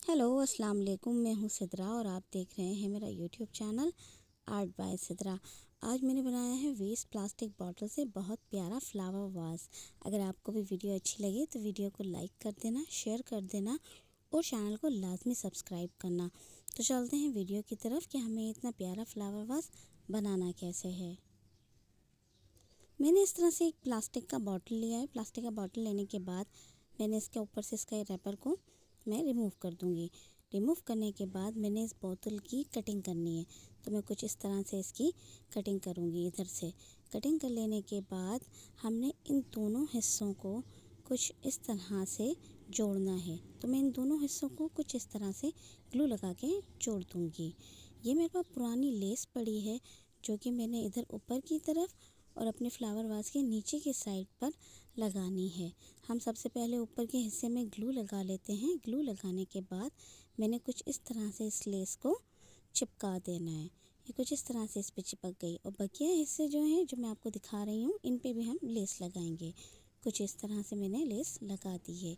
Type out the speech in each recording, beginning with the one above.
Hello अस्सलाम वालेकुम। मैं हूँ सिद्रा और आप देख रहे हैं मेरा YouTube channel art bye Sidra. आज मैंने बनाया है वेस्ट प्लास्टिक बॉटल से बहुत प्यारा फ्लावर वास। अगर आपको भी वीडियो अच्छी लगे तो वीडियो को लाइक कर देना, शेयर कर देना और चैनल को लाजमी सब्सक्राइब करना। तो चलते हैं वीडियो की तरफ कि हमें इतना प्यारा फ्लावर वास बनाना कैसे है। मैंने इस तरह से एक प्लास्टिक का बॉटल लिया है। प्लास्टिक का बॉटल लेने के बाद मैंने इसके ऊपर से इसका रैपर को मैं रिमूव कर दूंगी। रिमूव करने के बाद मैंने इस बोतल की कटिंग करनी है, तो मैं कुछ इस तरह से इसकी कटिंग करूंगी। इधर से कटिंग कर लेने के बाद हमने इन दोनों हिस्सों को कुछ इस तरह से जोड़ना है। तो मैं इन दोनों हिस्सों को कुछ इस तरह से ग्लू लगा के जोड़ दूंगी। ये मेरे पास पुरानी लेस पड़ी है जो कि मैंने इधर ऊपर की तरफ और अपने फ्लावर वास के नीचे की साइड पर लगानी है। हम सबसे पहले ऊपर के हिस्से में ग्लू लगा लेते हैं। ग्लू लगाने के बाद मैंने कुछ इस तरह से इस लेस को चिपका देना है। ये कुछ इस तरह से इस पे चिपक गई और बकिया हिस्से जो हैं जो मैं आपको दिखा रही हूँ इन पे भी हम लेस लगाएंगे। कुछ इस तरह से मैंने लेस लगा दी है।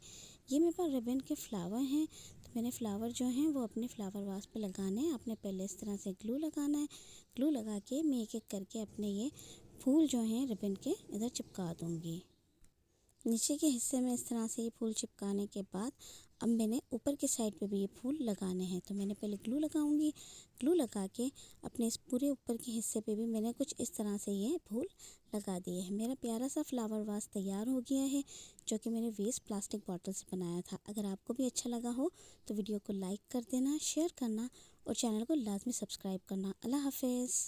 ये मेरे पास रिबन के फ्लावर हैं, तो मैंने फ्लावर जो हैं वो अपने फ्लावर वास पे लगाने हैं। आपने पहले इस तरह से ग्लू लगाना है। ग्लू लगा के मैं एक एक करके अपने ये फूल जो हैं रिबन के इधर चिपका दूँगी। नीचे के हिस्से में इस तरह से ये फूल चिपकाने के बाद अब मैंने ऊपर के साइड पे भी ये फूल लगाने हैं। तो मैंने पहले ग्लू लगाऊंगी। ग्लू लगा के अपने इस पूरे ऊपर के हिस्से पे भी मैंने कुछ इस तरह से ये फूल लगा दिए हैं। मेरा प्यारा सा फ्लावर वास तैयार हो गया है जो कि मैंने वेस्ट प्लास्टिक बॉटल से बनाया था। अगर आपको भी अच्छा लगा हो तो वीडियो को लाइक कर देना, शेयर करना और चैनल को लाजमी सब्सक्राइब करना। अल्लाह हाफिज़।